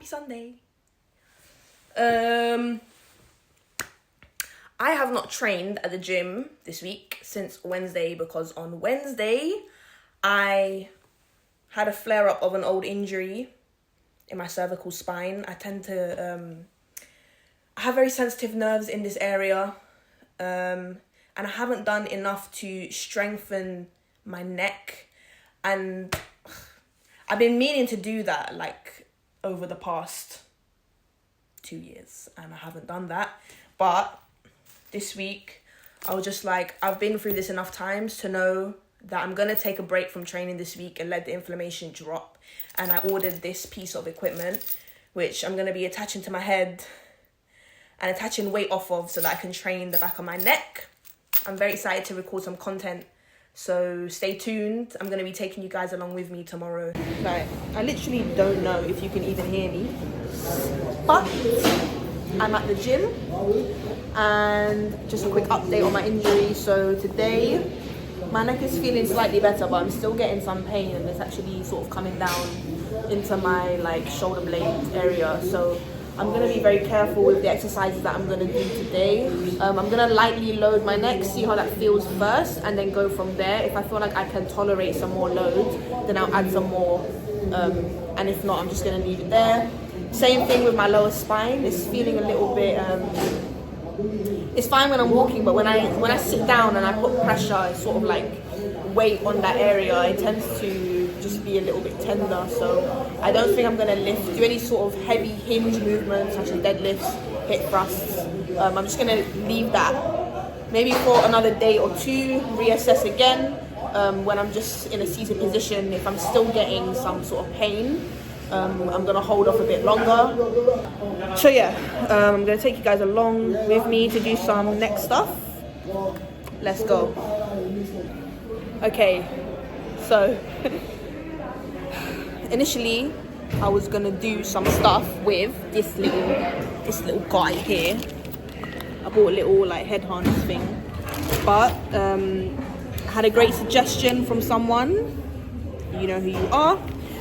Sunday. I have not trained at the gym this week since Wednesday because on Wednesday I had a flare-up of an old injury in my cervical spine. I tend to I have very sensitive nerves in this area, and I haven't done enough to strengthen my neck, and I've been meaning to do that like over the past 2 years, and I haven't done that. But this week I was just like, I've been through this enough times to know that I'm gonna take a break from training this week and let the inflammation drop. And I ordered this piece of equipment which I'm gonna be attaching to my head and attaching weight off of so that I can train the back of my neck. I'm very excited to record some content, so stay tuned. I'm going to be taking you guys along with me tomorrow. Like, I literally don't know if you can even hear me, but I'm at the gym, and just a quick update on my injury. So today, my neck is feeling slightly better, but I'm still getting some pain, and it's actually sort of coming down into my like shoulder blade area. So I'm going to be very careful with the exercises that I'm going to do today. I'm going to lightly load my neck, see how that feels first, and then go from there. If I feel like I can tolerate some more load, then I'll add some more. And if not, I'm just going to leave it there. Same thing with my lower spine. It's feeling a little bit... it's fine when I'm walking, but when I sit down and I put pressure, it's sort of like weight on that area, it tends to just be a little bit tender. So I don't think I'm going to do any sort of heavy hinge movements such as deadlifts, hip thrusts. I'm just going to leave that maybe for another day or two, reassess again when I'm just in a seated position. If I'm still getting some sort of pain, I'm going to hold off a bit longer. So yeah, I'm going to take you guys along with me to do some neck stuff. Let's go. Okay, so initially I was gonna do some stuff with this little guy here. I bought a little like head harness thing, but I had a great suggestion from someone, you know who you are,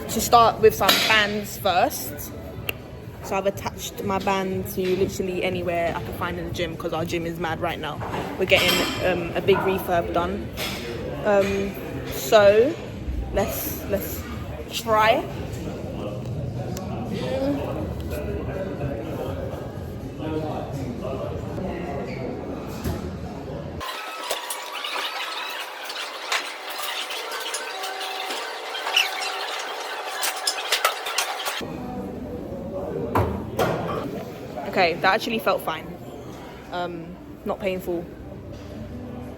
to start with some bands first. So I've attached my band to literally anywhere I can find in the gym, because our gym is mad right now. We're getting a big refurb done. So let's try. Okay, that actually felt fine. Not painful.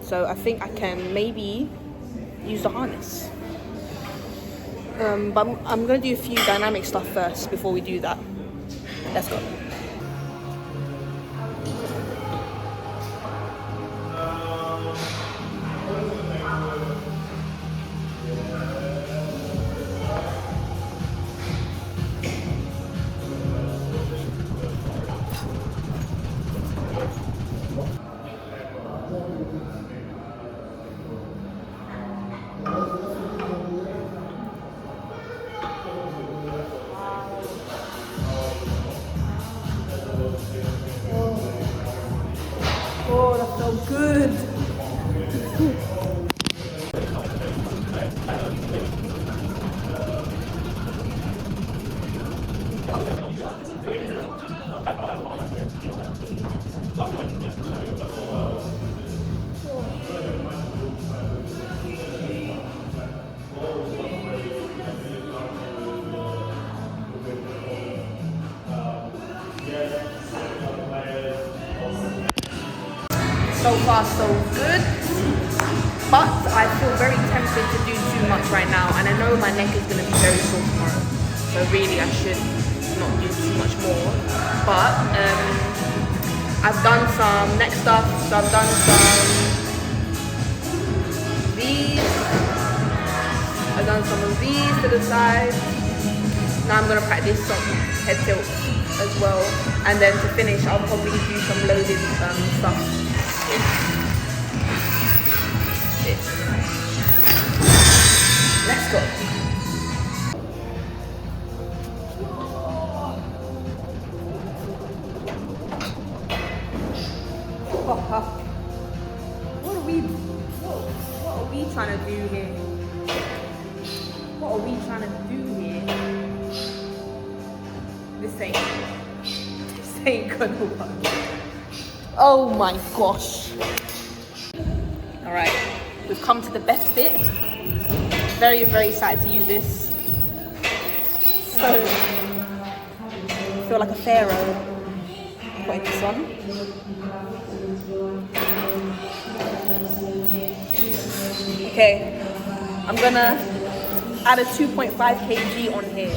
So I think I can maybe use the harness. But I'm going to do a few dynamic stuff first before we do that. Let's go. Oh, that felt good. So far so good, but I feel very tempted to do too much right now, and I know my neck is going to be very sore tomorrow, so really I should not do too much more. But I've done some neck stuff, so I've done some these, I've done some of these to the side. Now I'm going to practice some head tilts as well, and then to finish I'll probably do some loaded stuff. Let's go. This ain't gonna work. Oh my gosh. All right, we've come to the best bit. Very, very excited to use this. So, I feel like a pharaoh putting this on. Okay, I'm gonna add a 2.5 kg on here.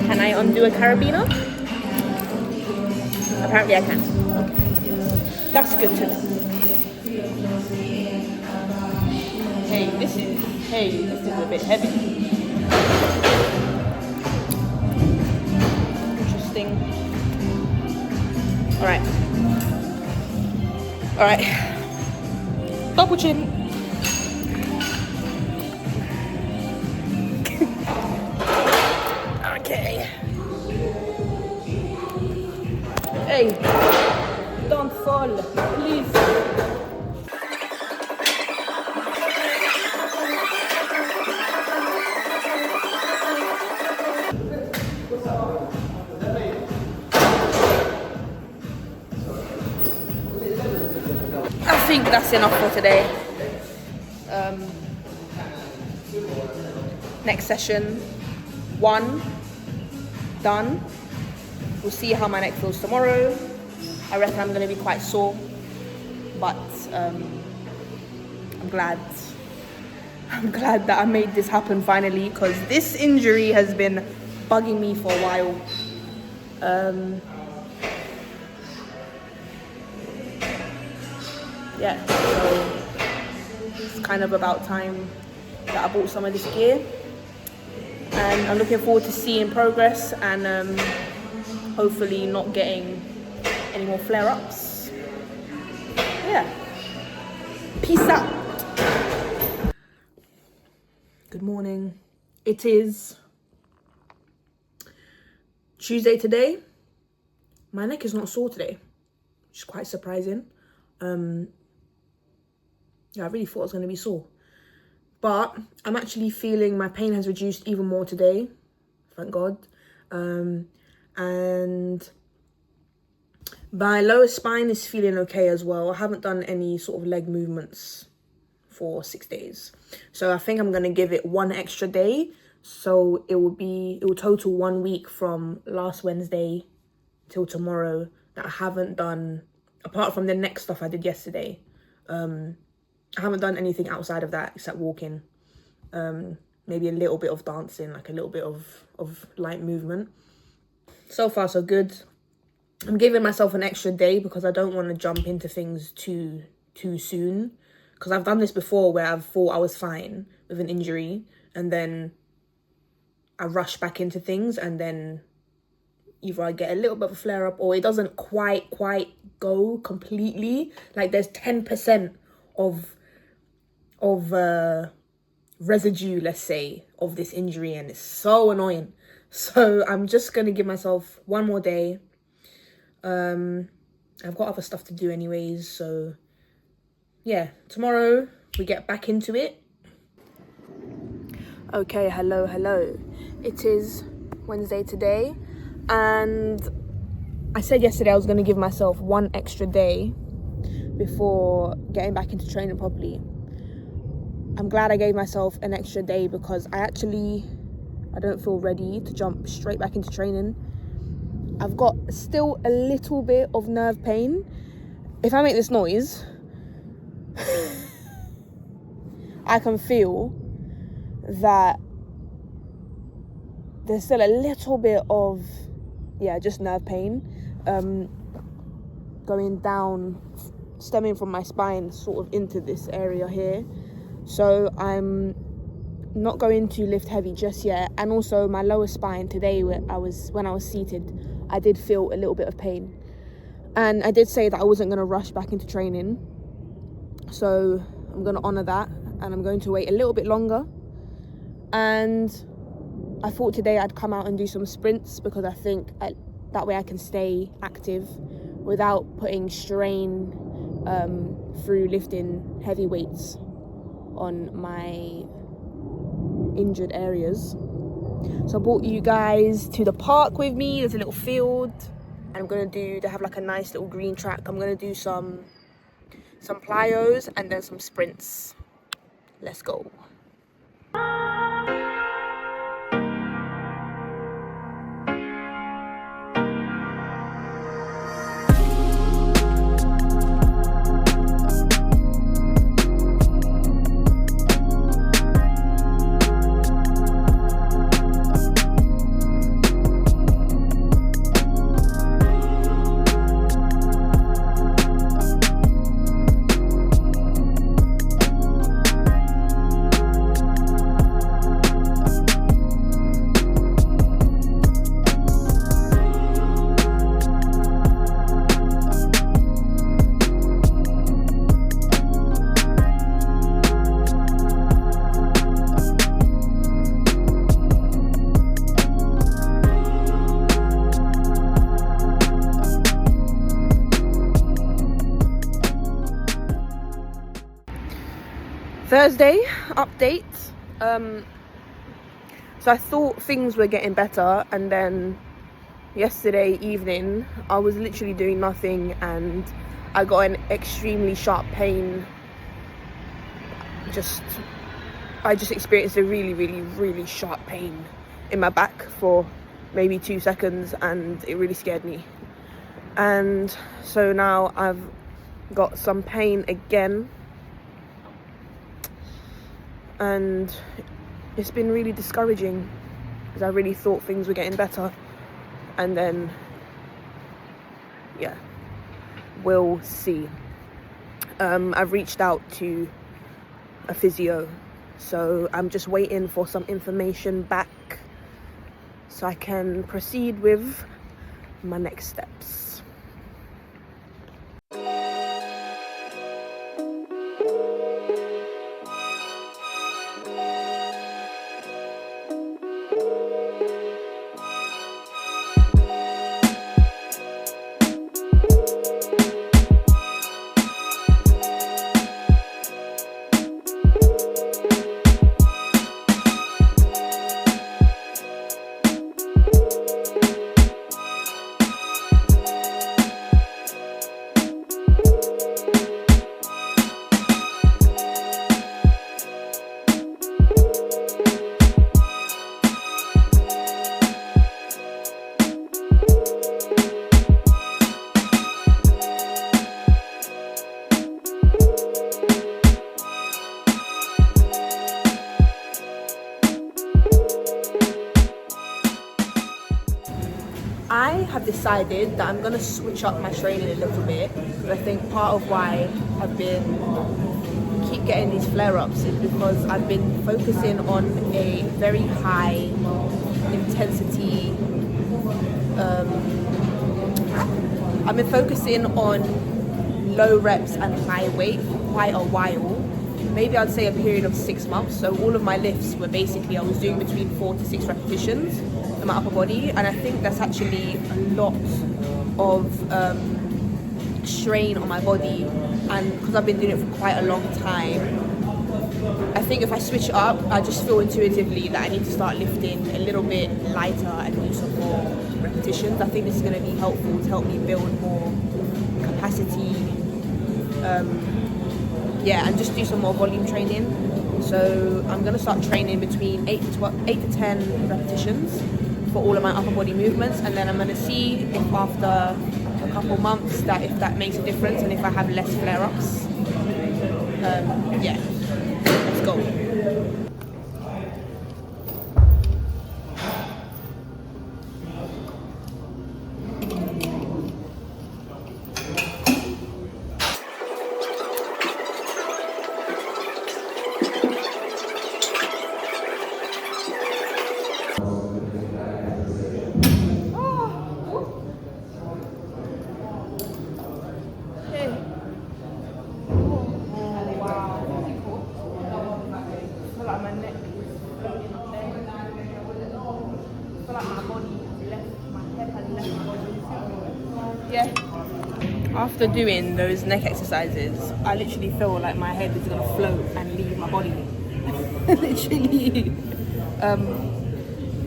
Can I undo a carabiner? Apparently I can. Okay. That's good to know. Hey, this is a bit heavy. Interesting. Alright. Double chin. Okay. Hey, don't fall, please. I think that's enough for today. Next session, 1, done. We'll see how my neck feels tomorrow. I reckon I'm going to be quite sore, but I'm glad that I made this happen finally, because this injury has been bugging me for a while. Yeah, so it's kind of about time that I bought some of this gear, and I'm looking forward to seeing progress and hopefully not getting any more flare-ups. Yeah, peace out. Good morning. It is Tuesday today. My neck is not sore today, which is quite surprising. Yeah, I really thought I was going to be sore, but I'm actually feeling my pain has reduced even more today, thank God. And my lower spine is feeling okay as well. I haven't done any sort of leg movements for 6 days, so I think I'm going to give it one extra day, so it will total 1 week from last Wednesday till tomorrow that I haven't done, apart from the neck stuff I did yesterday. I haven't done anything outside of that except walking, maybe a little bit of dancing, like a little bit of light movement. So far so good. I'm giving myself an extra day because I don't want to jump into things too soon, because I've done this before where I've thought I was fine with an injury and then I rush back into things, and then either I get a little bit of a flare up or it doesn't quite go completely. Like there's 10% of residue, let's say, of this injury, and it's so annoying. So I'm just gonna give myself one more day. I've got other stuff to do anyways, so yeah, tomorrow we get back into it. Okay, hello. It is Wednesday today, and I said yesterday I was gonna give myself one extra day before getting back into training properly. I'm glad I gave myself an extra day because I don't feel ready to jump straight back into training. I've got still a little bit of nerve pain. If I make this noise, I can feel that there's still a little bit of, just nerve pain going down, stemming from my spine sort of into this area here. So I'm not going to lift heavy just yet. And also my lower spine today, when I was seated, I did feel a little bit of pain. And I did say that I wasn't going to rush back into training. So I'm going to honour that, and I'm going to wait a little bit longer. And I thought today I'd come out and do some sprints because I think that way I can stay active without putting strain through lifting heavy weights on my injured areas. So I brought you guys to the park with me. There's a little field, and they have like a nice little green track. I'm gonna do some plyos and then some sprints. Let's go. Thursday update. So I thought things were getting better, and then yesterday evening I was literally doing nothing and I got an extremely sharp pain. I just experienced a really sharp pain in my back for maybe 2 seconds, and it really scared me. And so now I've got some pain again, and it's been really discouraging because I really thought things were getting better, and then yeah, we'll see. I've reached out to a physio, so I'm just waiting for some information back so I can proceed with my next steps. I have decided that I'm going to switch up my training a little bit. I think part of why I've keep getting these flare-ups is because I've been focusing on a very high intensity. I've been focusing on low reps and high weight for quite a while. Maybe I'd say a period of 6 months. So all of my lifts were basically, I was doing between 4 to 6 repetitions in my upper body, and I think that's actually a lot of strain on my body. And because I've been doing it for quite a long time, I think if I switch it up, I just feel intuitively that I need to start lifting a little bit lighter and do some more repetitions. I think this is going to be helpful to help me build more capacity, and just do some more volume training. So I'm going to start training between 8 to 10 repetitions for all of my upper body movements, and then I'm going to see if after a couple months if that makes a difference and if I have less flare-ups. Let's go. Yeah. After doing those neck exercises, I literally feel like my head is gonna float and leave my body. Literally.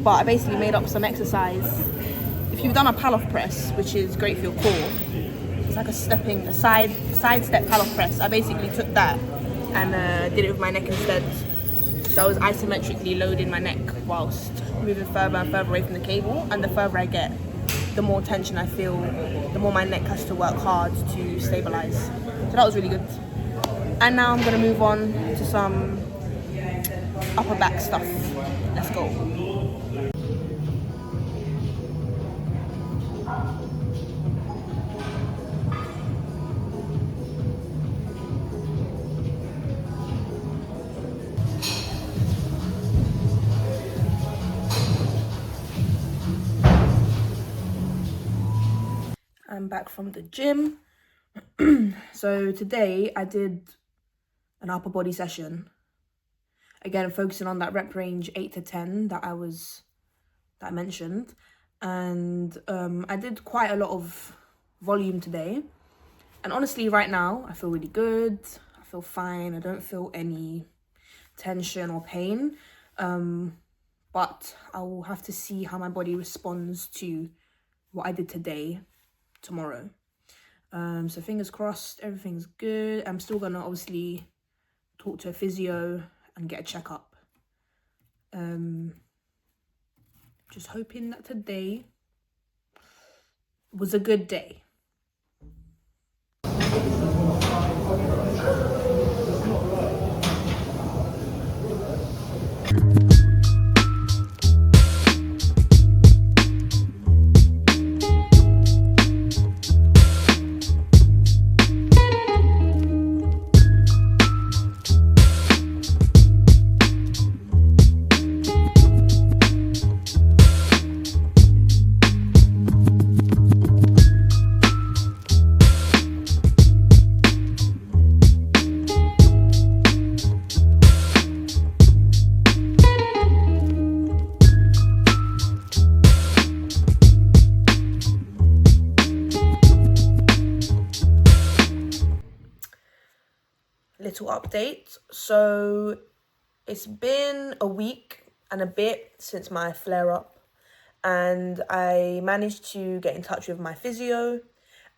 But I basically made up some exercise. If you've done a Pallof press, which is great for your core, it's like a side step Pallof press. I basically took that and did it with my neck instead. So I was isometrically loading my neck whilst moving further and further away from the cable. And the further I get, the more tension I feel, the more my neck has to work hard to stabilize. So that was really good. And now I'm gonna move on to some upper back stuff. Let's go. I'm back from the gym. So today I did an upper body session. Again, focusing on that rep range 8 to 10 that I mentioned. And I did quite a lot of volume today. And honestly, right now, I feel really good. I feel fine. I don't feel any tension or pain. But I'll have to see how my body responds to what I did today, tomorrow. So fingers crossed, everything's good. I'm still gonna obviously talk to a physio and get a checkup. Just hoping that today was a good day. Little update. So it's been a week and a bit since my flare up, and I managed to get in touch with my physio,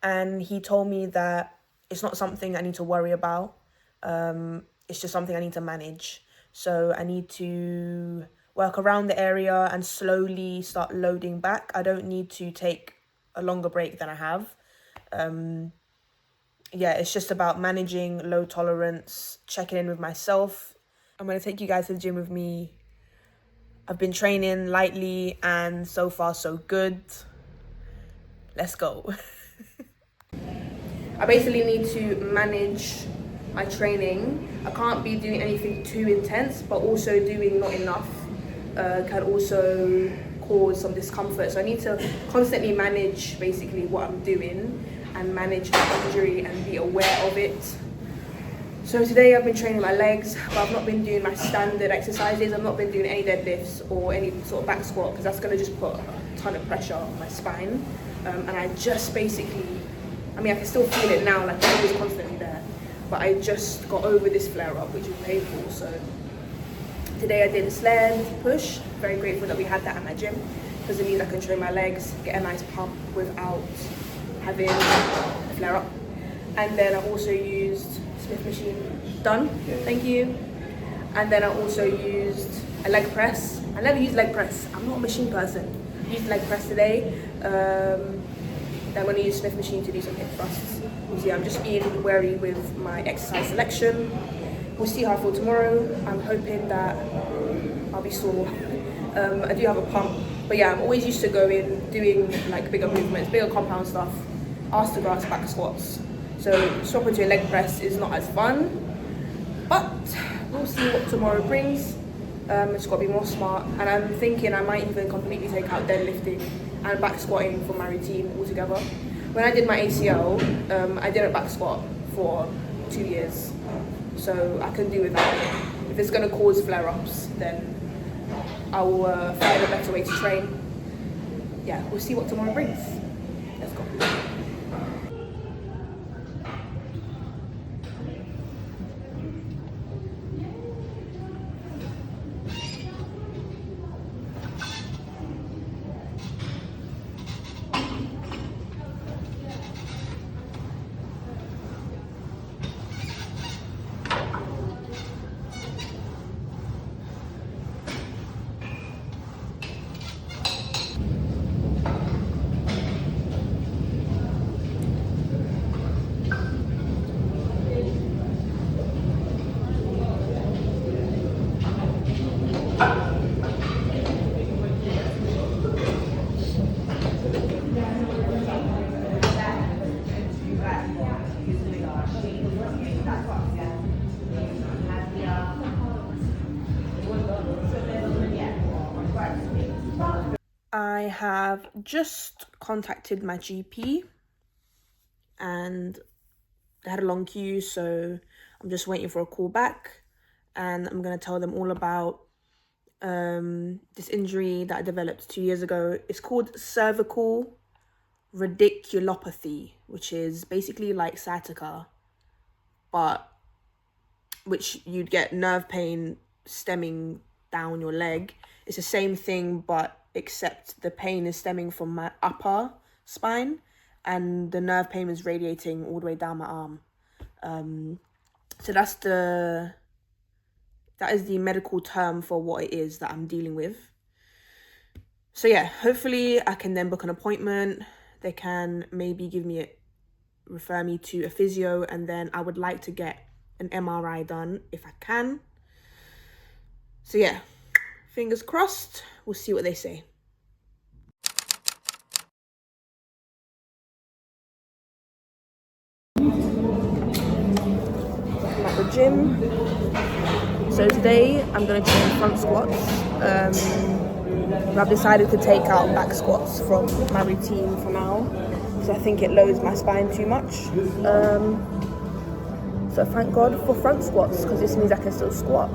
and he told me that it's not something I need to worry about. It's just something I need to manage. So I need to work around the area and slowly start loading back. I don't need to take a longer break than I have. Yeah, it's just about managing low tolerance, checking in with myself. I'm going to take you guys to the gym with me. I've been training lightly and so far so good. Let's go. I basically need to manage my training. I can't be doing anything too intense, but also doing not enough can also cause some discomfort. So I need to constantly manage basically what I'm doing and manage my injury and be aware of it. So today I've been training my legs, but I've not been doing my standard exercises. I've not been doing any deadlifts or any sort of back squat, because that's gonna just put a ton of pressure on my spine. And I just basically, I mean, I can still feel it now, like it's always constantly there, but I just got over this flare up, which is painful. So today I did a sled push. Very grateful that we had that at my gym, because it means I can train my legs, get a nice pump without having a flare up. And then I also used Smith machine. Done. Thank you. And then I also used a leg press. I never used leg press. I'm not a machine person. I used leg press today. Then I'm going to use Smith machine to do some hip thrusts. Obviously, I'm just being wary with my exercise selection. We'll see how I feel tomorrow. I'm hoping that I'll be sore. I do have a pump. But yeah, I'm always used to doing like bigger movements, bigger compound stuff, arse to grass, back squats. So swapping to a leg press is not as fun, but we'll see what tomorrow brings. Just got to be more smart, and I'm thinking I might even completely take out deadlifting and back squatting from my routine altogether. When I did my ACL, I didn't back squat for 2 years, so I can do without it. If it's going to cause flare-ups, then I will find a better way to train. Yeah, we'll see what tomorrow brings. Let's go. I have just contacted my GP and they had a long queue, so I'm just waiting for a call back, and I'm going to tell them all about this injury that I developed 2 years ago. It's called Cervical Radiculopathy, which is basically like sciatica, but which you'd get nerve pain stemming down your leg. It's the same thing, but except the pain is stemming from my upper spine and the nerve pain is radiating all the way down my arm. So that is the medical term for what it is that I'm dealing with. So yeah, hopefully I can then book an appointment. They can maybe refer me to a physio, and then I would like to get an MRI done if I can. So yeah, fingers crossed. We'll see what they say. I'm at the gym. So today I'm going to train front squats. I've decided to take out back squats from my routine for now, because I think it lowers my spine too much. So thank God for front squats, because this means I can still squat,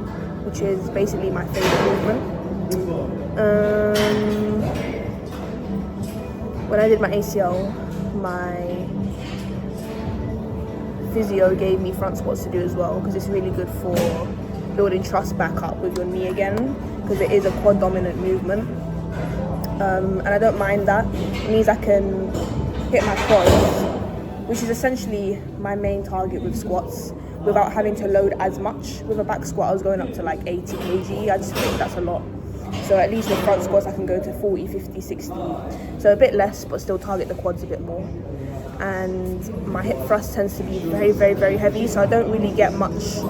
which is basically my favourite movement. When I did my ACL, my physio gave me front squats to do as well, because it's really good for building trust back up with your knee again, because it is a quad dominant movement. And I don't mind that. It means I can hit my quads, which is essentially my main target with squats, without having to load as much. With a back squat I was going up to like 80 kg. I just think that's a lot. So at least with front squats I can go to 40, 50, 60. So a bit less, but still target the quads a bit more. And my hip thrust tends to be very, very, very heavy, so I don't really get much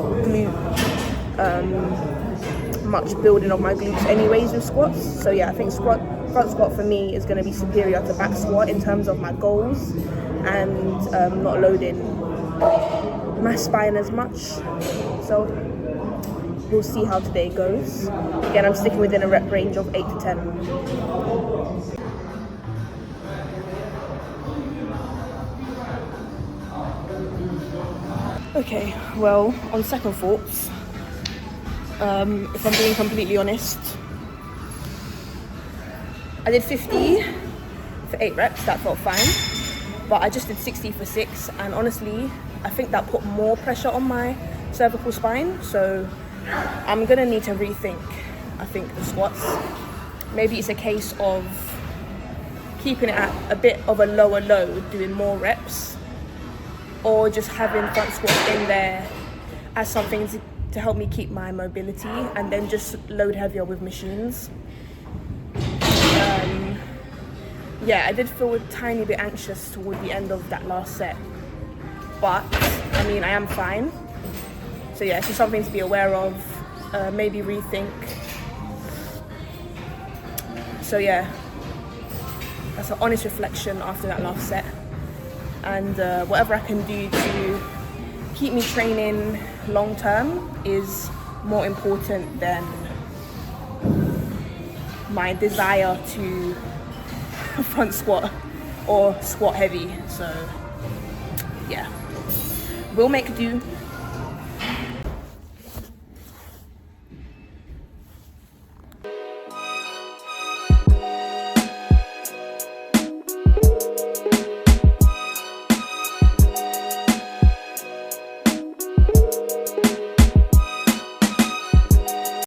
building of my glutes anyways with squats. So yeah, I think front squat for me is going to be superior to back squat in terms of my goals, and not loading my spine as much. So we'll see how today goes. Again, I'm sticking within a rep range of 8 to 10. Okay, well, on second thoughts, if I'm being completely honest, I did 50 for 8 reps, that felt fine, but I just did 60 for 6, and honestly, I think that put more pressure on my cervical spine, so I'm gonna need to rethink, I think, the squats. Maybe it's a case of keeping it at a bit of a lower load, doing more reps, or just having front squats in there as something to help me keep my mobility, and then just load heavier with machines. Yeah, I did feel a tiny bit anxious toward the end of that last set, but I mean, I am fine. So yeah, it's just something to be aware of, maybe rethink. So yeah, that's an honest reflection after that last set. And whatever I can do to keep me training long term is more important than my desire to front squat or squat heavy. So yeah, we'll make do.